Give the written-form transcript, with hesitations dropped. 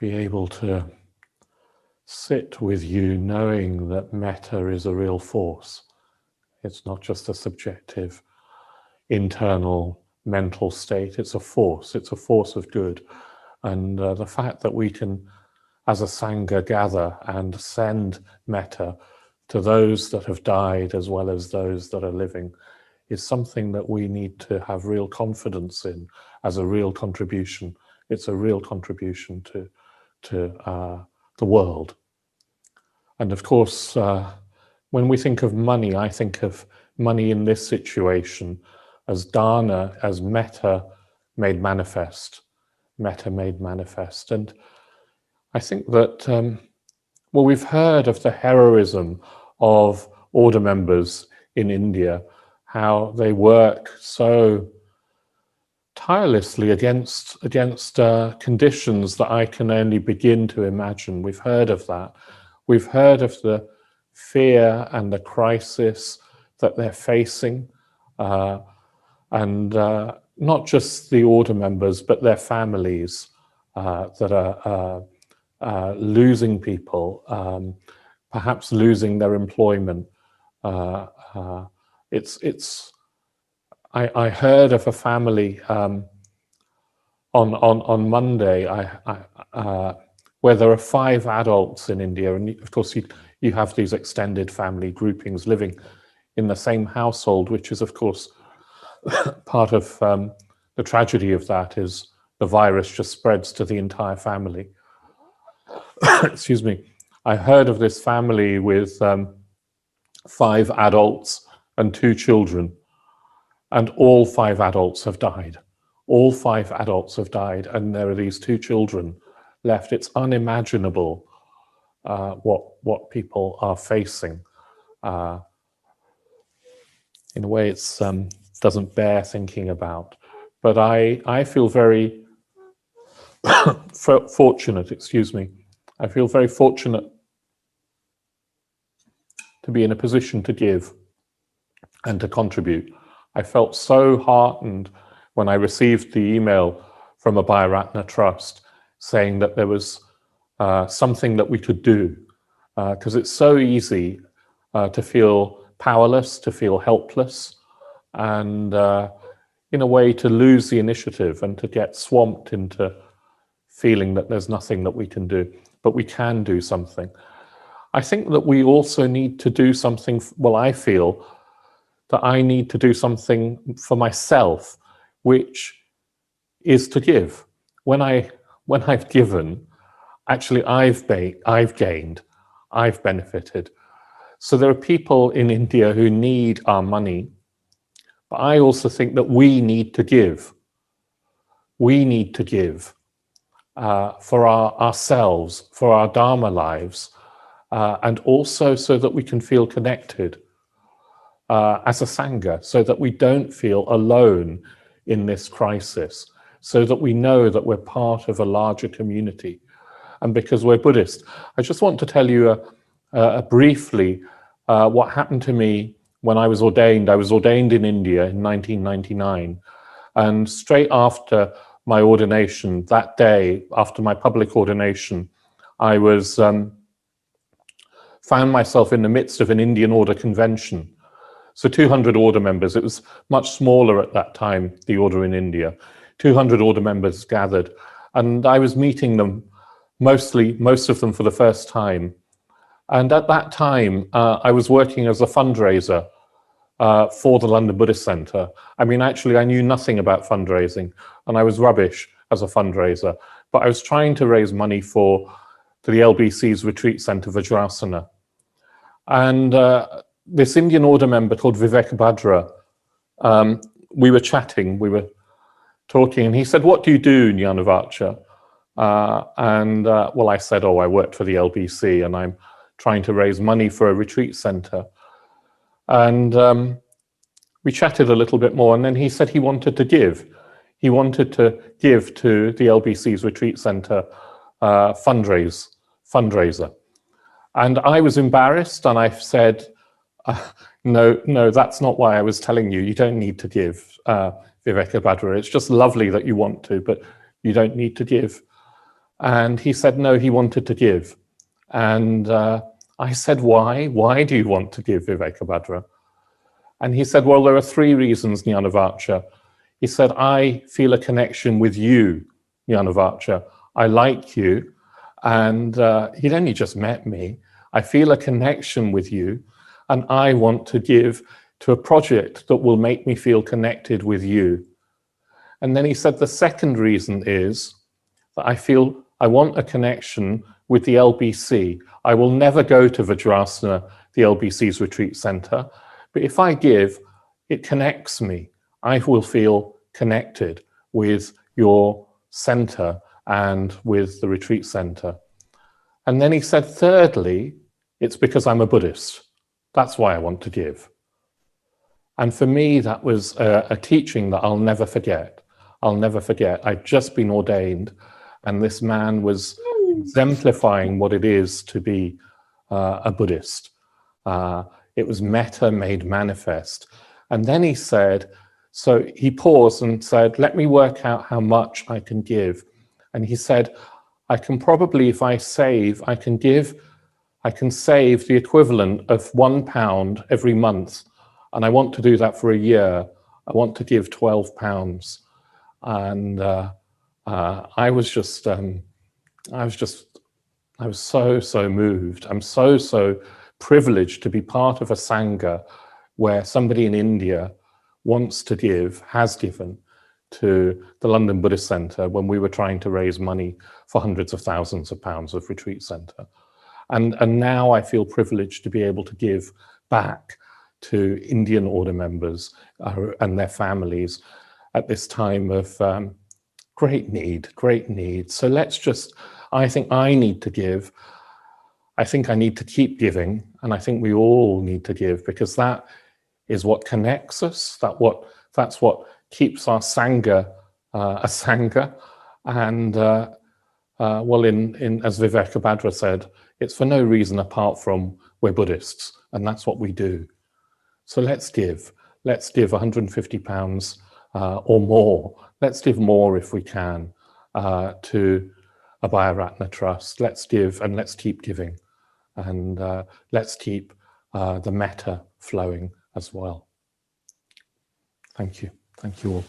be able to sit with you knowing that metta is a real force. It's not just a subjective, internal mental state. It's a force. It's a force of good. And the fact that we can, as a Sangha, gather and send metta to those that have died as well as those that are living is something that we need to have real confidence in as a real contribution. It's a real contribution to the world. And of course, when we think of money, I think of money in this situation as dana, as metta made manifest. Metta made manifest. And I think that, well, we've heard of the heroism of order members in India, how they work so tirelessly against conditions that I can only begin to imagine. We've heard of that. We've heard of the fear and the crisis that they're facing, and not just the order members, but their families that are losing people, perhaps losing their employment. I heard of a family on Monday where there are 5 adults in India, and of course you have these extended family groupings living in the same household, which is of course part of the tragedy of that is the virus just spreads to the entire family. Excuse me. I heard of this family with 5 adults and 2 children, and all 5 adults have died. All 5 adults have died, and there are these 2 children left. It's unimaginable what people are facing. In a way, it's doesn't bear thinking about. But I feel very fortunate. Excuse me. I feel very fortunate to be in a position to give and to contribute. I felt so heartened when I received the email from Abhay Ratna Trust saying that there was something that we could do, because it's so easy to feel powerless, to feel helpless, and in a way to lose the initiative and to get swamped into feeling that there's nothing that we can do. But we can do something. I think that we also need to do something, well, I feel that I need to do something for myself, which is to give. When I've given, actually I've gained, I've benefited. So there are people in India who need our money, but I also think that we need to give. We need to give for ourselves, for our Dharma lives, and also so that we can feel connected as a Sangha, so that we don't feel alone in this crisis, so that we know that we're part of a larger community. And because we're Buddhist, I just want to tell you briefly what happened to me when I was ordained. I was ordained in India in 1999, and straight after my ordination, that day after my public ordination, I was found myself in the midst of an Indian order convention. So 200 order members, it was much smaller at that time, the order in India. 200 order members gathered, and I was meeting them, most of them for the first time. And at that time, I was working as a fundraiser for the London Buddhist Centre. I mean, actually, I knew nothing about fundraising, and I was rubbish as a fundraiser, but I was trying to raise money for the LBC's retreat centre, Vajrasana. And this Indian order member called Vivek Bhadra, we were chatting, we were talking, and he said, "What do you do, Jnanavacha?" Well, I said, "Oh, I worked for the LBC, and I'm trying to raise money for a retreat center." And we chatted a little bit more, and then he said he wanted to give. He wanted to give to the LBC's retreat center fundraiser. And I was embarrassed, and I said, no, that's not why I was telling you. You don't need to give, Vivek Bhadra. It's just lovely that you want to, but you don't need to give. And he said, no, he wanted to give. And I said, why? Why do you want to give, Vivekabhadra? And he said, well, there are three reasons, Jnanavacha. He said, I feel a connection with you, Jnanavacha. I like you. And he'd only just met me. I feel a connection with you. And I want to give to a project that will make me feel connected with you. And then he said, the second reason is that I feel I want a connection with the LBC. I will never go to Vajrasana, the LBC's retreat center, but if I give, it connects me. I will feel connected with your center and with the retreat center. And then he said, thirdly, it's because I'm a Buddhist. That's why I want to give. And for me, that was a teaching that I'll never forget. I'll never forget. I'd just been ordained, and this man was exemplifying what it is to be a Buddhist. It was metta made manifest. And then he said, so he paused and said, let me work out how much I can give. And he said, I can probably, if I save, I can save the equivalent of £1 every month. And I want to do that for a year. I want to give £12. And I was so moved. I'm so privileged to be part of a Sangha where somebody in India wants to give, has given to the London Buddhist Centre when we were trying to raise money for hundreds of thousands of pounds of retreat centre. And now I feel privileged to be able to give back to Indian order members and their families at this time of great need. So let's just, I think I need to give. I think I need to keep giving, and I think we all need to give, because that is what connects us. That's what keeps our Sangha a Sangha. And well, as Vivekabhadra said, it's for no reason apart from we're Buddhists, and that's what we do. So let's give. Let's give £150 or more. Let's give more if we can to Abhayaratna Trust. Let's give and let's keep giving. And let's keep the metta flowing as well. Thank you. Thank you all.